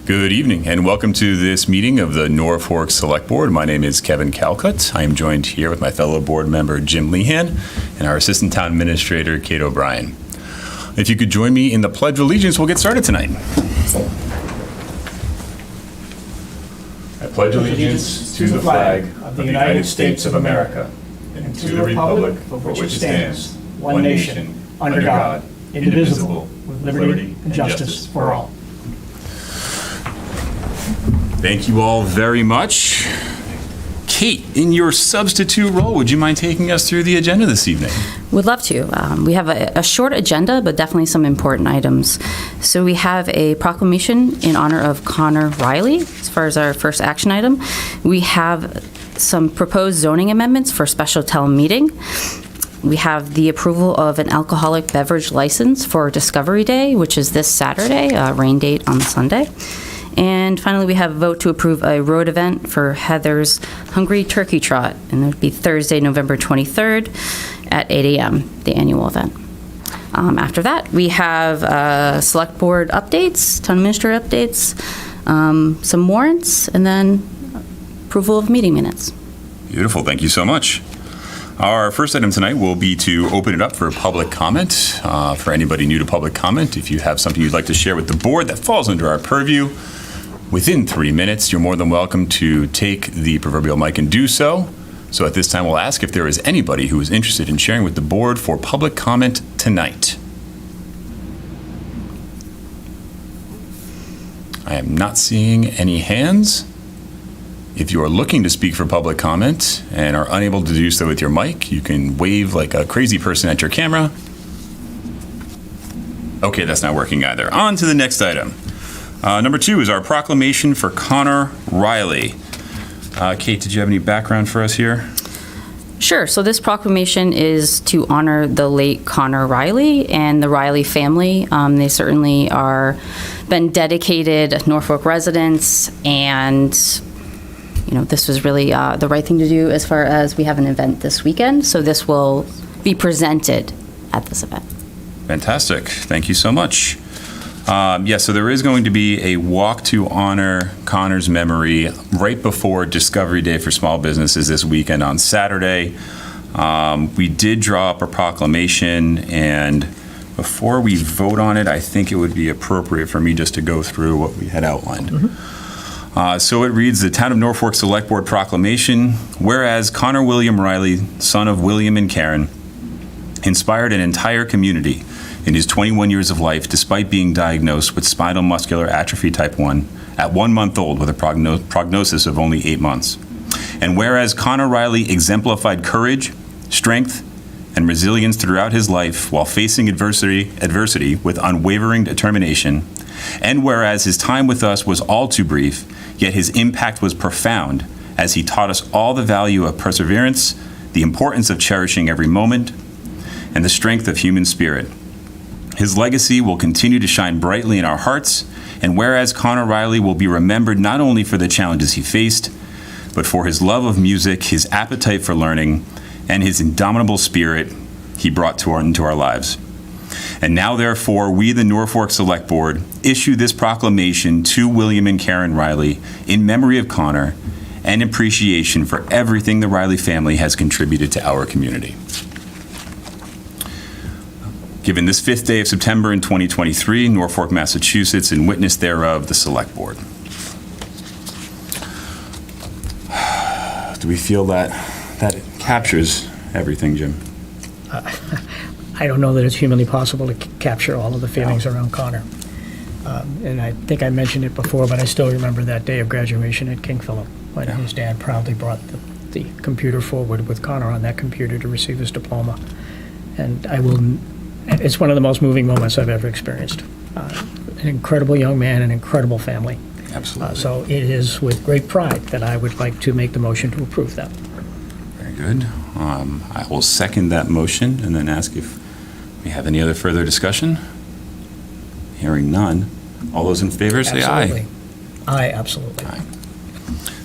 Good evening and welcome to this meeting of the Norfolk Select Board. My name is Kevin Calcutt. I am joined here with my fellow board member Jim Lehan and our Assistant Town Administrator Kate O'Brien. If you could join me in the Pledge of Allegiance, we'll get started tonight. I pledge allegiance to the flag of the United States of America and to the republic for which it stands, one nation, under God, indivisible, with liberty and justice for all. Thank you all very much. Kate, in your substitute role, would you mind taking us through the agenda this evening? Would love to. We have a short agenda, but definitely some important items. So we have a proclamation in honor of Connor Riley, as far as our first action item. We have some proposed zoning amendments for special town meeting. We have the approval of an alcoholic beverage license for Discovery Day, which is this Saturday, rain date on Sunday. And finally, we have a vote to approve a road event for Heather's Hungry Turkey Trot, and it would be Thursday, November 23rd at 8 a.m., the annual event. After that, we have select board updates, town administrator updates, some warrants, and then approval of meeting minutes. Beautiful. Thank you so much. Our first item tonight will be to open it up for public comment. For anybody new to public comment, if you have something you'd like to share with the board that falls under our purview, within 3 minutes, you're more than welcome to take the proverbial mic and do so. So at this time, we'll ask if there is anybody who is interested in sharing with the board for public comment tonight. I am not seeing any hands. If you are looking to speak for public comment and are unable to do so with your mic, you can wave like a crazy person at your camera. Okay, that's not working either. On to the next item. Number 2 is our proclamation for Connor Riley. Kate, did you have any background for us here? Sure. So this proclamation is to honor the late Connor Riley and the Riley family. They certainly are been dedicated Norfolk residents, and this was really the right thing to do as far as we have an event this weekend. So this will be presented at this event. Fantastic. Thank you so much. So there is going to be a walk to honor Connor's memory right before Discovery Day for small businesses this weekend on Saturday. We did draw up a proclamation, and before we vote on it, I think it would be appropriate for me just to go through what we had outlined. Mm-hmm. So it reads, the Town of Norfolk Select Board Proclamation, whereas Connor William Riley, son of William and Karen, inspired an entire community in his 21 years of life, despite being diagnosed with spinal muscular atrophy type 1 at 1 month old with a prognosis of only 8 months. And whereas Connor Riley exemplified courage, strength, and resilience throughout his life while facing adversity with unwavering determination, and whereas his time with us was all too brief, yet his impact was profound as he taught us all the value of perseverance, the importance of cherishing every moment, and the strength of human spirit. His legacy will continue to shine brightly in our hearts, and whereas Connor Riley will be remembered not only for the challenges he faced, but for his love of music, his appetite for learning, and his indomitable spirit he brought into our lives. And now, therefore, we, the Norfolk Select Board, issue this proclamation to William and Karen Riley in memory of Connor and appreciation for everything the Riley family has contributed to our community. Given this 5th day of September in 2023, Norfolk, Massachusetts, in witness thereof, the Select Board. Do we feel that captures everything, Jim? I don't know that it's humanly possible to capture all of the feelings around Connor. And I think I mentioned it before, but I still remember that day of graduation at King Philip when his dad proudly brought the computer forward with Connor on that computer to receive his diploma. And it's one of the most moving moments I've ever experienced. An incredible young man, an incredible family. Absolutely. So it is with great pride that I would like to make the motion to approve that. Very good. I will second that motion and then ask if we have any other further discussion. Hearing none. All those in favor say aye. Aye, absolutely. Aye.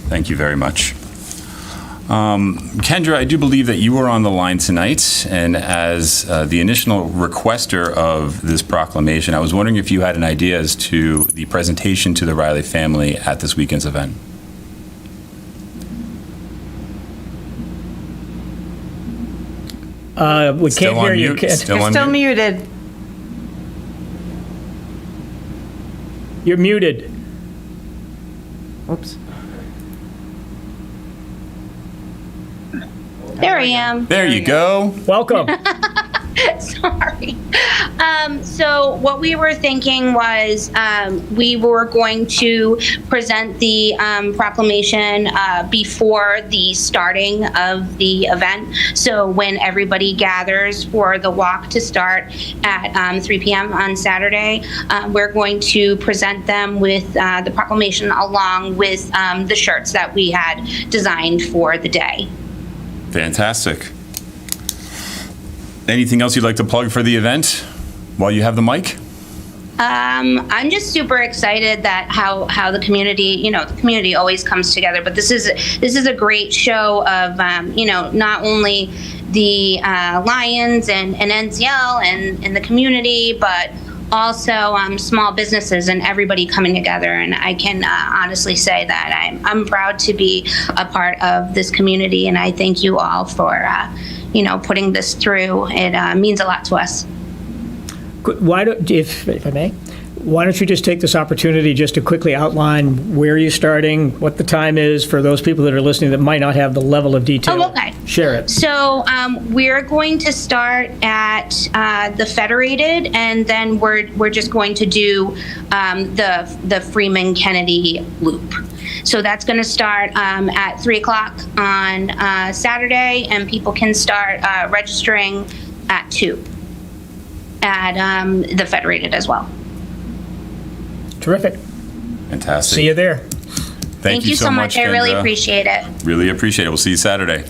Thank you very much. Kendra, I do believe that you are on the line tonight, and as the initial requester of this proclamation, I was wondering if you had an idea as to the presentation to the Riley family at this weekend's event. We Still can't hear on you. mute? Ken. Still You're on still mute? muted. You're muted. Oops. There I am. There you go. Welcome. Sorry. So what we were thinking was we were going to present the proclamation before the starting of the event. So when everybody gathers for the walk to start at 3 p.m. on Saturday, we're going to present them with the proclamation along with the shirts that we had designed for the day. Fantastic. Anything else you'd like to plug for the event while you have the mic? I'm just super excited that how the community, the community always comes together, but this is a great show of, not only the Lions and NCL and the community, but also small businesses and everybody coming together. And I can honestly say that I'm proud to be a part of this community, and I thank you all for, putting this through. It means a lot to us. Why don't, if I may, why don't you just take this opportunity just to quickly outline where you're starting, what the time is for those people that are listening that might not have the level of detail? Oh, okay. Share it. So we're going to start at the Federated, and then we're just going to do the Freeman Kennedy loop. So that's going to start at 3 o'clock on Saturday, and people can start registering at 2 at the Federated as well. Terrific. Fantastic. See you there. Thank you so much. I really Kendra. appreciate it. Really appreciate it. We'll see you Saturday.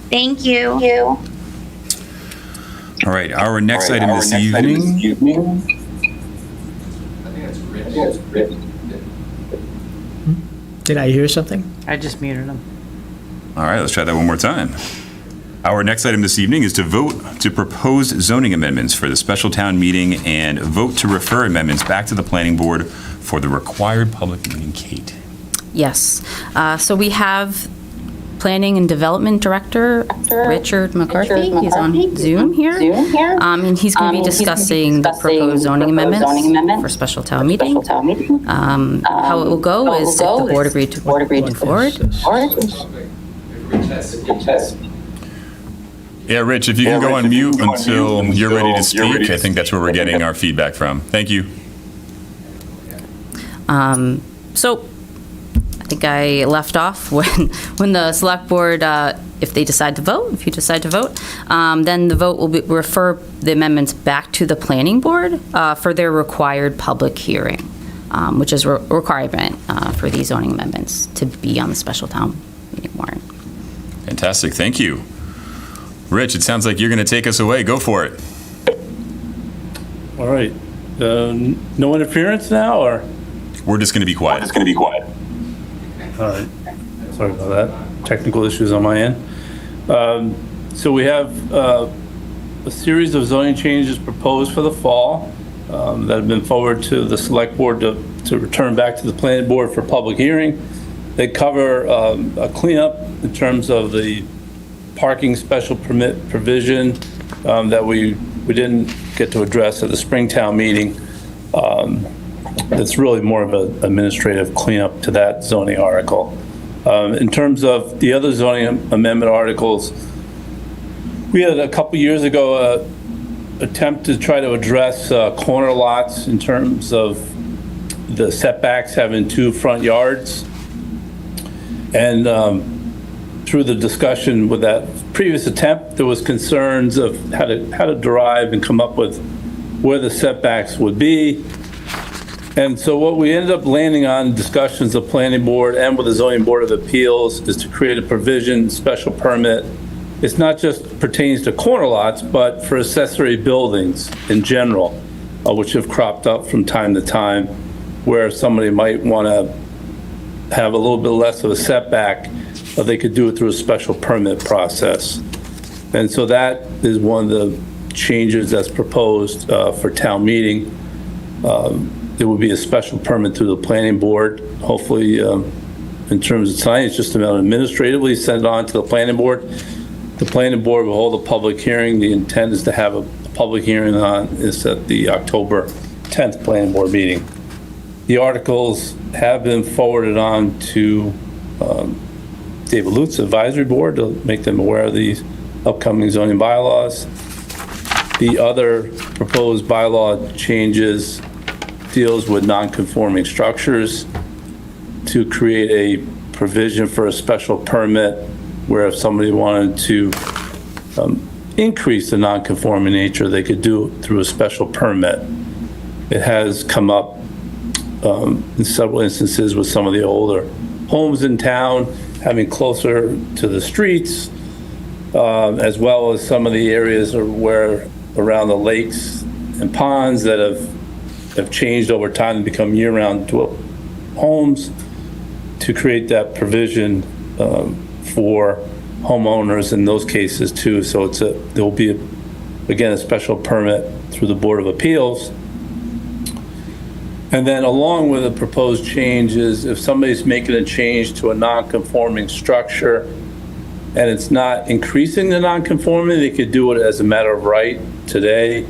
Thank you. All right, our next item this evening. Did I hear something? I just muted him. All right, let's try that one more time. Our next item this evening is to vote to propose zoning amendments for the special town meeting and vote to refer amendments back to the planning board for the required public meeting. Kate. Yes. So we have Planning and Development Director Richard McCarthy. He's on Zoom here. And he's going to be discussing the proposed zoning amendments for special town meeting. How it will go is if the board agreed to move forward. Yeah, Rich, if you can go on mute until you're ready to speak, I think that's where we're getting our feedback from. Thank you. So I think I left off when the select board, if you decide to vote, then the vote will refer the amendments back to the planning board for their required public hearing, which is a requirement for these zoning amendments to be on the special town meeting warrant. Fantastic, thank you. Rich, it sounds like you're going to take us away. Go for it. All right. No interference now, or? We're just going to be quiet. All right. Sorry about that. Technical issues on my end. So we have a series of zoning changes proposed for the fall that have been forwarded to the select board to return back to the planning board for public hearing. They cover a cleanup in terms of the parking special permit provision that we didn't get to address at the Springtown meeting. It's really more of an administrative cleanup to that zoning article. In terms of the other zoning amendment articles, we had a couple years ago attempt to try to address corner lots in terms of the setbacks having 2 front yards. And through the discussion with that previous attempt, there was concerns of how to derive and come up with where the setbacks would be. And so what we ended up landing on discussions of planning board and with the zoning board of appeals is to create a provision, special permit. It's not just pertains to corner lots, but for accessory buildings in general, which have cropped up from time to time, where somebody might want to have a little bit less of a setback they could do it through a special permit process. And so that is one of the changes that's proposed for town meeting. There would be a special permit through the planning board. Hopefully, in terms of tonight, it's just about administratively send it on to the planning board. The planning board will hold a public hearing. The intent is to have a public hearing on is at the October 10th planning board meeting. The articles have been forwarded on to David Lutz's advisory board to make them aware of these upcoming zoning bylaws. The other proposed bylaw changes deals with non-conforming structures to create a provision for a special permit where if somebody wanted to increase the non-conforming nature, they could do it through a special permit. It has come up in several instances with some of the older homes in town, having closer to the streets, as well as some of the areas where around the lakes and ponds that have changed over time and become year-round homes, to create that provision for homeowners in those cases too. So there will be, again, a special permit through the Board of Appeals. And then along with the proposed changes, if somebody's making a change to a non-conforming structure and it's not increasing the non-conformity, they could do it as a matter of right today.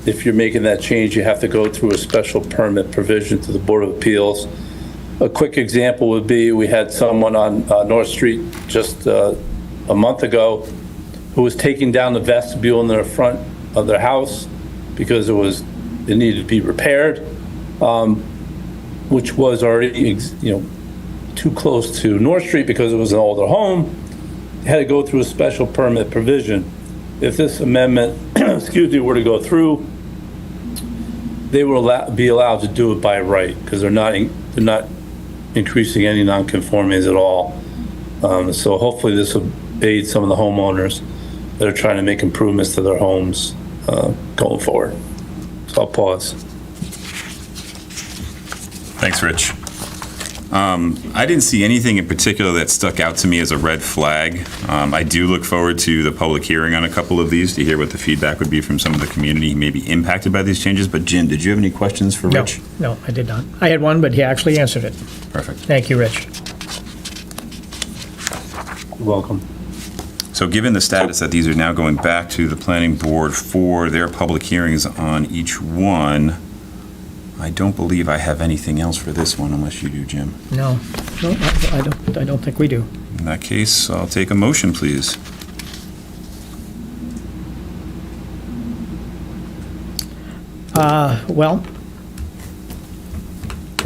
If you're making that change, you have to go through a special permit provision to the Board of Appeals. A quick example would be, we had someone on North Street just a month ago who was taking down the vestibule in the front of their house because it needed to be repaired, which was already, too close to North Street because it was an older home. They had to go through a special permit provision. If this amendment, were to go through, they will be allowed to do it by right because they're not increasing any nonconformities at all. So hopefully this will aid some of the homeowners that are trying to make improvements to their homes going forward. So I'll pause. Thanks, Rich. I didn't see anything in particular that stuck out to me as a red flag. I do look forward to the public hearing on a couple of these to hear what the feedback would be from some of the community who may be impacted by these changes. But Jim, did you have any questions for Rich? No, I did not. I had one, but he actually answered it. Perfect. Thank you, Rich. You're welcome. So given the status that these are now going back to the planning board for their public hearings on each one, I don't believe I have anything else for this one unless you do, Jim. No, I don't think we do. In that case, I'll take a motion, please. Well,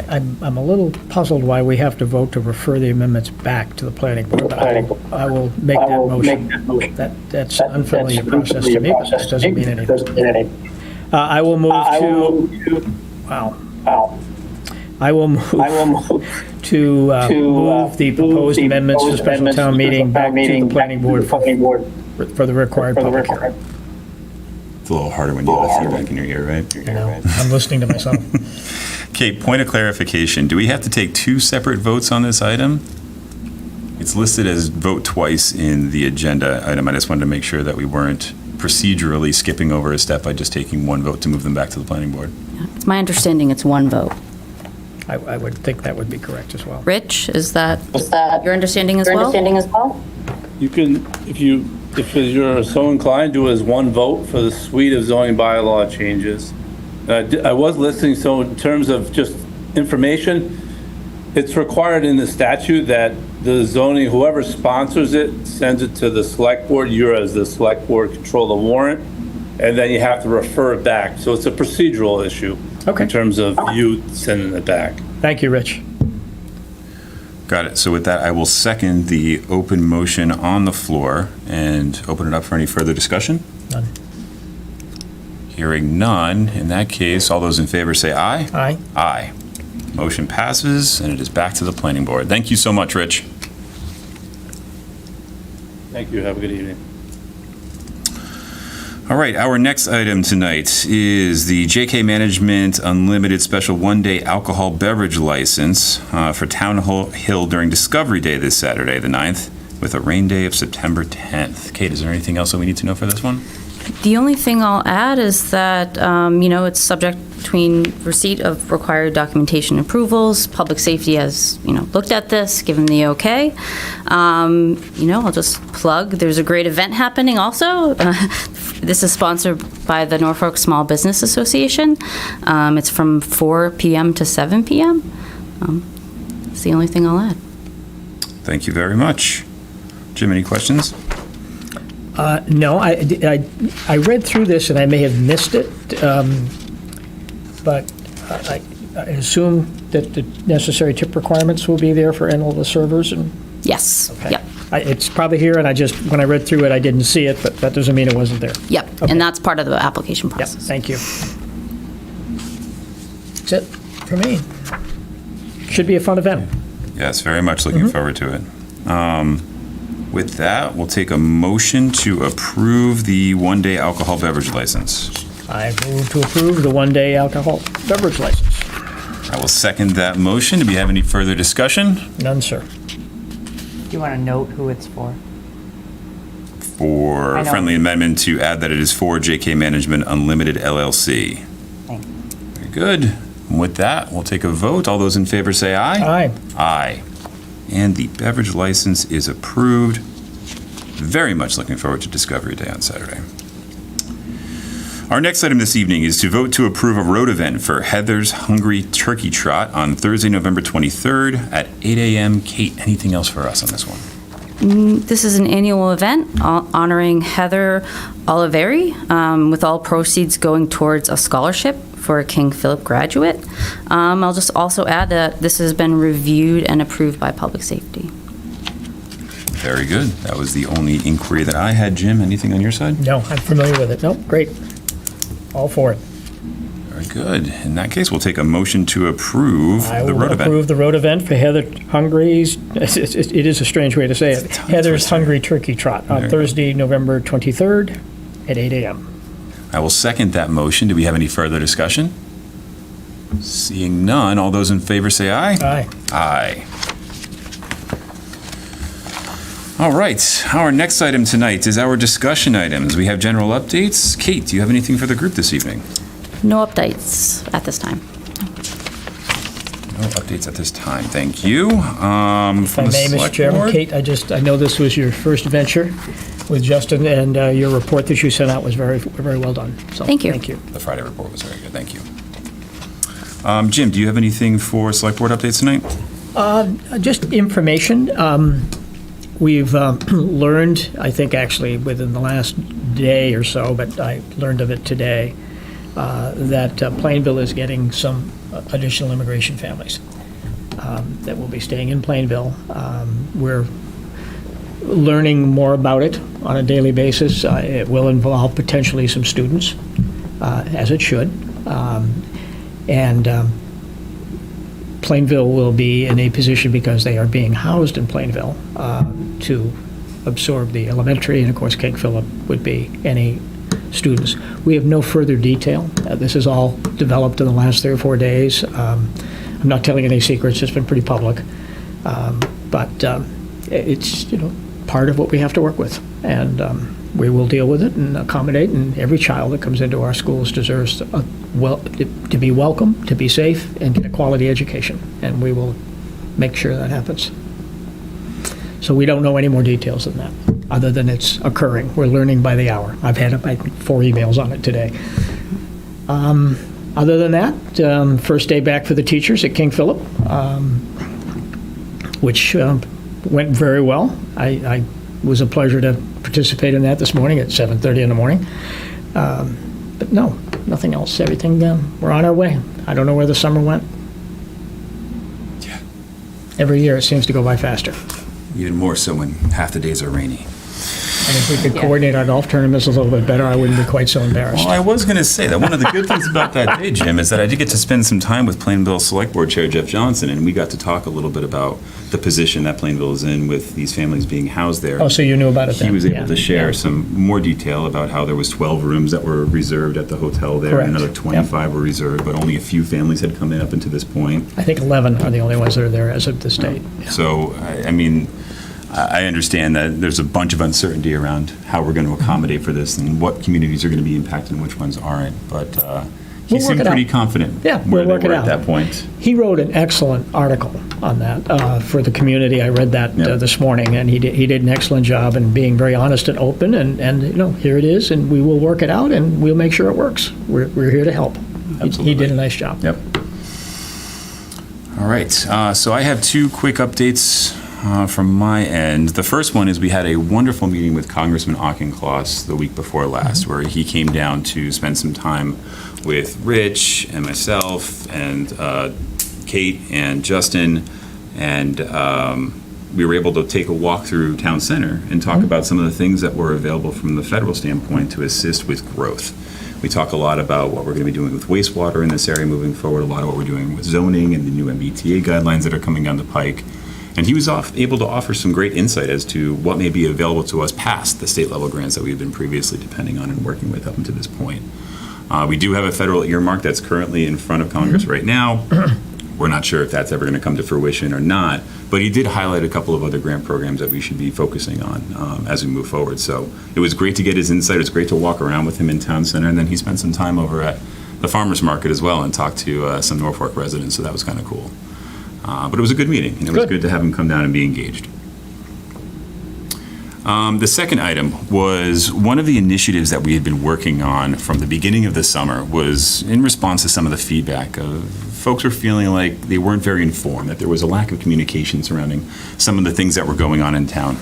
I'm a little puzzled why we have to vote to refer the amendments back to the planning board, but I will make that motion. That's an unfamiliar process to me, but that doesn't mean anything. I will move to... Wow. I will move to move the proposed amendments to special town meeting back to the planning board for the required public hearing. It's a little harder when you have feedback in your ear, right? You know, I'm listening to myself. Okay, point of clarification. Do we have to take two separate votes on this item? It's listed as vote twice in the agenda item. I just wanted to make sure that we weren't procedurally skipping over a step by just taking one vote to move them back to the planning board. It's my understanding it's one vote. I would think that would be correct as well. Rich, is that your understanding as well? You can, if you're so inclined, do it as one vote for the suite of zoning bylaw changes. I was listening, so in terms of just information, it's required in the statute that the zoning, whoever sponsors it, sends it to the select board. You as the select board control the warrant, and then you have to refer it back. So it's a procedural issue in terms of you sending it back. Thank you, Rich. Got it. So with that, I will second the open motion on the floor and open it up for any further discussion. None. Hearing none, in that case, all those in favor say aye. Aye. Aye. Motion passes, and it is back to the planning board. Thank you so much, Rich. Thank you. Have a good evening. All right, our next item tonight is the JK Management Unlimited Special One-Day Alcohol Beverage License for Town Hill during Discovery Day this Saturday, the 9th, with a rain day of September 10th. Kate, is there anything else that we need to know for this one? The only thing I'll add is that, it's subject between receipt of required documentation approvals. Public safety has, looked at this, given the okay. I'll just plug, there's a great event happening also. This is sponsored by the Norfolk Small Business Association. It's from 4 p.m. to 7 p.m. It's the only thing I'll add. Thank you very much. Jim, any questions? No, I read through this and I may have missed it, but I assume that the necessary tip requirements will be there for all the servers and. Yes. Okay. Yep. It's probably here, and when I read through it, I didn't see it, but that doesn't mean it wasn't there. Yep. Okay. And that's part of the application Yep, process. thank you. That's it for me. Should be a fun event. Yes, very much looking forward to it. With that, we'll take a motion to approve the one-day alcohol beverage license. I move to approve the one-day alcohol beverage license. I will second that motion. Do we have any further discussion? None, sir. Do you want to note who it's for? For I a know. friendly amendment to add that it is for JK Management Unlimited LLC. Thank you. Very good. And with that, we'll take a vote. All those in favor say aye. Aye. Aye. And the beverage license is approved. Very much looking forward to Discovery Day on Saturday. Our next item this evening is to vote to approve a road event for Heather's Hungry Turkey Trot on Thursday, November 23rd at 8 a.m. Kate, anything else for us on this one? This is an annual event honoring Heather Oliveri, with all proceeds going towards a scholarship for a King Philip graduate. I'll just also add that this has been reviewed and approved by Public Safety. Very good. That was the only inquiry that I had. Jim, anything on your side? No, I'm familiar with it. Nope, great. All for it. Very good. In that case, we'll take a motion to approve I the will road event. approve the road event for Heather Hungry's, it is a strange way to say it, tongue Heather's twister. Hungry Turkey Trot There on you go. Thursday, November 23rd at 8 a.m. I will second that motion. Do we have any further discussion? Seeing none, all those in favor say aye. Aye. Aye. All right, our next item tonight is our discussion items. We have general updates. Kate, do you have anything for the group this evening? No updates at this time. No updates at this time. Thank you. If I may, Mr. Chairman, Kate, I know this was your first venture with Justin, and your report that you sent out was very, very well done. So, Thank you. Thank you. The Friday report was very good. Thank you. Jim, do you have anything for select board updates tonight? Just information. We've learned, I think actually within the last day or so, but I learned of it today, that Plainville is getting some additional immigration families that will be staying in Plainville. We're learning more about it on a daily basis. It will involve potentially some students, as it should. And Plainville will be in a position, because they are being housed in Plainville, to absorb the elementary, and of course King Philip would be any students. We have no further detail. This is all developed in the last 3 or 4 days. I'm not telling any secrets. It's been pretty public. But it's part of what we have to work with. And we will deal with it and accommodate, and every child that comes into our schools deserves to be welcome, to be safe, and get a quality education. And we will make sure that happens. So we don't know any more details than that, other than it's occurring. We're learning by the hour. I've had 4 emails on it today. Other than that, first day back for the teachers at King Philip, which went very well. I was a pleasure to participate in that this morning at 7:30 in the morning. But no, nothing else. Everything, we're on our way. I don't know where the summer went. Yeah. Every year it seems to go by faster. Even more so when half the days are rainy. And if we could coordinate our golf tournaments a little bit better, I wouldn't be quite so embarrassed. Well, I was going to say that one of the good things about that day, Jim, is that I did get to spend some time with Plainville Select Board Chair Jeff Johnson, and we got to talk a little bit about the position that Plainville is in with these families being housed there. Oh, so you knew about it then? He was able Yeah. to share some more detail about how there was 12 rooms that were reserved at the hotel there, Correct. and another 25 were reserved, but only a few families had come in up until this point. I think 11 are the only ones that are there as of this date. So, I mean, I understand that there's a bunch of uncertainty around how we're going to accommodate for this and what communities are going to be impacted and which ones aren't, but he We'll work seemed it out. pretty confident Yeah, where we'll work they it were out. at that point. He wrote an excellent article on that for the community. I read that Yep. this morning, and he did an excellent job in being very honest and open, and you know, here it is, and we will work it out, and we'll make sure it works. We're here to help. He Absolutely. did a nice job. Yep. All right, so I have two quick updates from my end. The first one is we had a wonderful meeting with Congressman Auchincloss the week before last, where he came down to spend some time with Rich and myself and Kate and Justin, and we were able to take a walk through Town Center and talk about some of the things that were available from the federal standpoint to assist with growth. We talk a lot about what we're going to be doing with wastewater in this area moving forward, a lot of what we're doing with zoning and the new MBTA guidelines that are coming down the pike. And he was able to offer some great insight as to what may be available to us past the state level grants that we've been previously depending on and working with up until this point. We do have a federal earmark that's currently in front of Congress right now. We're not sure if that's ever going to come to fruition or not, but he did highlight a couple of other grant programs that we should be focusing on as we move forward. So it was great to get his insight. It was great to walk around with him in Town Center, and then he spent some time over at the farmers market as well and talked to some Norfolk residents, so that was kind of cool. But it was a good meeting, and it was good to have him come down and be engaged. The second item was one of the initiatives that we had been working on from the beginning of the summer was in response to some of the feedback of folks were feeling like they weren't very informed, that there was a lack of communication surrounding some of the things that were going on in town.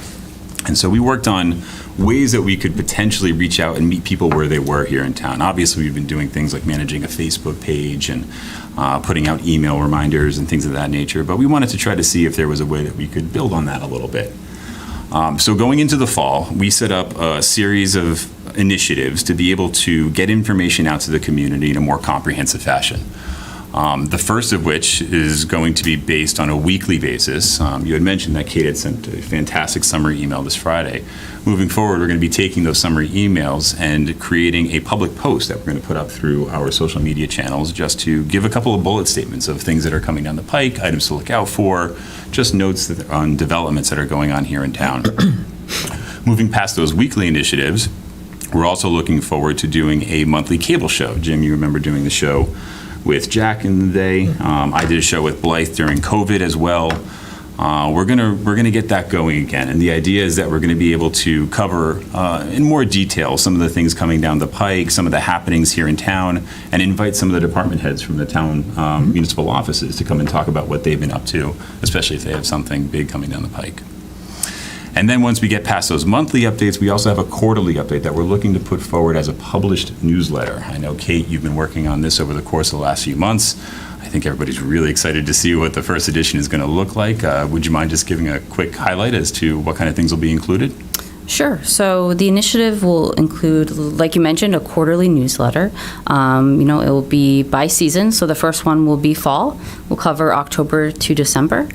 And so we worked on ways that we could potentially reach out and meet people where they were here in town. Obviously, we've been doing things like managing a Facebook page and putting out email reminders and things of that nature, but we wanted to try to see if there was a way that we could build on that a little bit. So going into the fall, we set up a series of initiatives to be able to get information out to the community in a more comprehensive fashion. The first of which is going to be based on a weekly basis. You had mentioned that Kate had sent a fantastic summary email this Friday. Moving forward, we're going to be taking those summary emails and creating a public post that we're going to put up through our social media channels just to give a couple of bullet statements of things that are coming down the pike, items to look out for, just notes on developments that are going on here in town. Moving past those weekly initiatives, we're also looking forward to doing a monthly cable show. Jim, you remember doing the show with Jack in the day. I did a show with Blythe during COVID as well. We're gonna get that going again, and the idea is that we're gonna be able to cover in more detail some of the things coming down the pike, some of the happenings here in town, and invite some of the department heads from the town municipal offices to come and talk about what they've been up to, especially if they have something big coming down the pike. And then once we get past those monthly updates, we also have a quarterly update that we're looking to put forward as a published newsletter. I know, Kate, you've been working on this over the course of the last few months. I think everybody's really excited to see what the first edition is going to look like. Would you mind just giving a quick highlight as to what kind of things will be included? Sure. So the initiative will include, like you mentioned, a quarterly newsletter. It will be by season. So the first one will be fall. We'll cover October to December.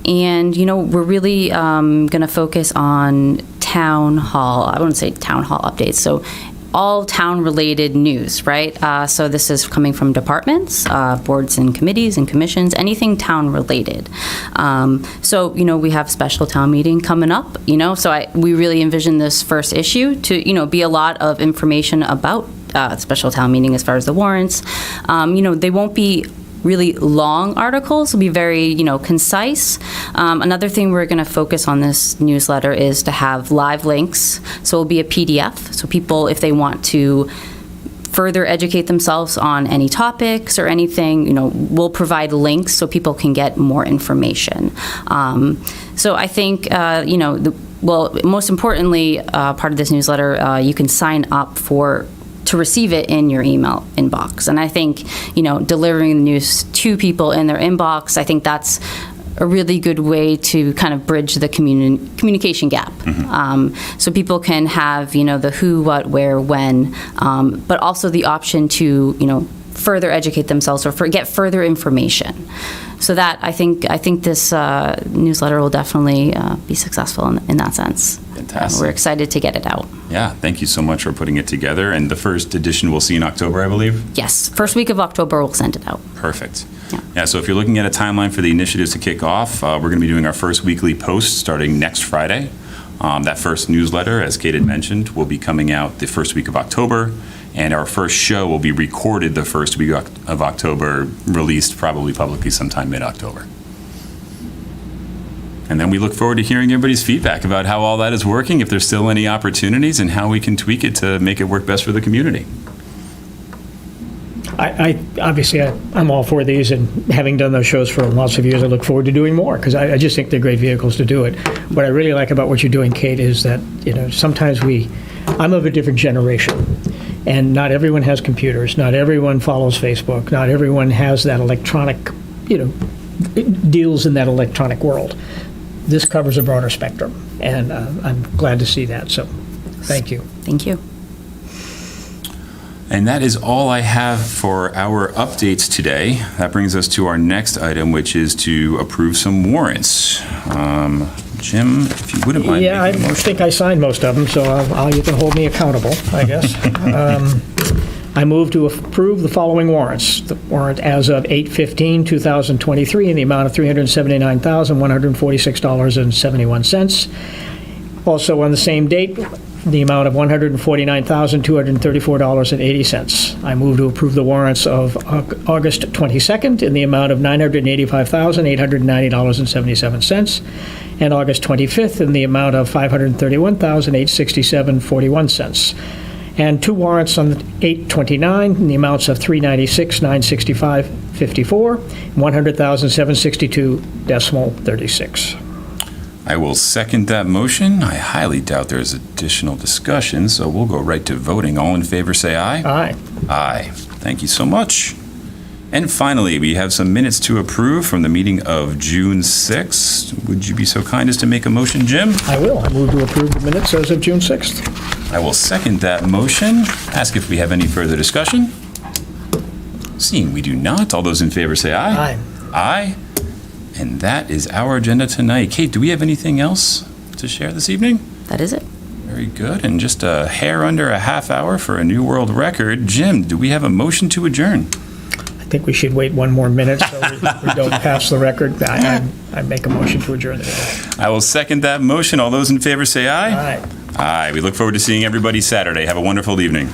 And, we're really going to focus on town hall. I wouldn't say town hall updates. So all town-related news, right? So this is coming from departments, boards and committees and commissions, anything town-related. We have special town meeting coming up, so we really envision this first issue to, be a lot of information about special town meeting as far as the warrants. They won't be really long articles, will be very, concise. Another thing we're going to focus on this newsletter is to have live links. So it'll be a PDF. So people, if they want to further educate themselves on any topics or anything, we'll provide links so people can get more information. So I think, most importantly, part of this newsletter, you can sign up to receive it in your email inbox. And I think, delivering the news to people in their inbox, I think that's a really good way to kind of bridge the communication gap. So people can have, the who, what, where, when, but also the option to, further educate themselves or get further information. So that I think this newsletter will definitely be successful in that sense. Fantastic. We're excited to get it out. Yeah, thank you so much for putting it together. And the first edition we'll see in October, I believe? Yes, first week of October we'll send it out. Perfect. Yeah. Yeah, so if you're looking at a timeline for the initiatives to kick off, we're going to be doing our first weekly post starting next Friday. That first newsletter, as Kate had mentioned, will be coming out the first week of October. And our first show will be recorded the first week of October, released probably publicly sometime mid-October. And then we look forward to hearing everybody's feedback about how all that is working, if there's still any opportunities, and how we can tweak it to make it work best for the community. Obviously, I'm all for these, and having done those shows for lots of years, I look forward to doing more, because I just think they're great vehicles to do it. What I really like about what you're doing, Kate, is that, sometimes I'm of a different generation. And not everyone has computers. Not everyone follows Facebook. Not everyone has that electronic, deals in that electronic world. This covers a broader spectrum, and I'm glad to see that. So, thank you. Thank you. And that is all I have for our updates today. That brings us to our next item, which is to approve some warrants. Jim, if you wouldn't mind Yeah, I making a motion. think I signed most of them, so you can hold me accountable, I guess. I move to approve the following warrants. The warrant as of 8/15/2023 in the amount of $379,146.71. Also on the same date, the amount of $149,234.80. I move to approve the warrants of August 22nd in the amount of $985,890.77, and August 25th in the amount of $531,867.41. And two warrants on 8/29 in the amounts of $396,965.54, $100,762.36. I will second that motion. I highly doubt there's additional discussion, so we'll go right to voting. All in favor, say aye. Aye. Aye. Thank you so much. And finally, we have some minutes to approve from the meeting of June 6th. Would you be so kind as to make a motion, Jim? I will. I move to approve the minutes as of June 6th. I will second that motion. Ask if we have any further discussion. Seeing we do not, all those in favor say aye. Aye. Aye. And that is our agenda tonight. Kate, do we have anything else to share this evening? That is it. Very good. And just a hair under a half hour for a new world record. Jim, do we have a motion to adjourn? I think we should wait one more minute so we don't pass the record. I make a motion to adjourn the meeting. I will second that motion. All those in favor say aye. Aye. Aye. We look forward to seeing everybody Saturday. Have a wonderful evening.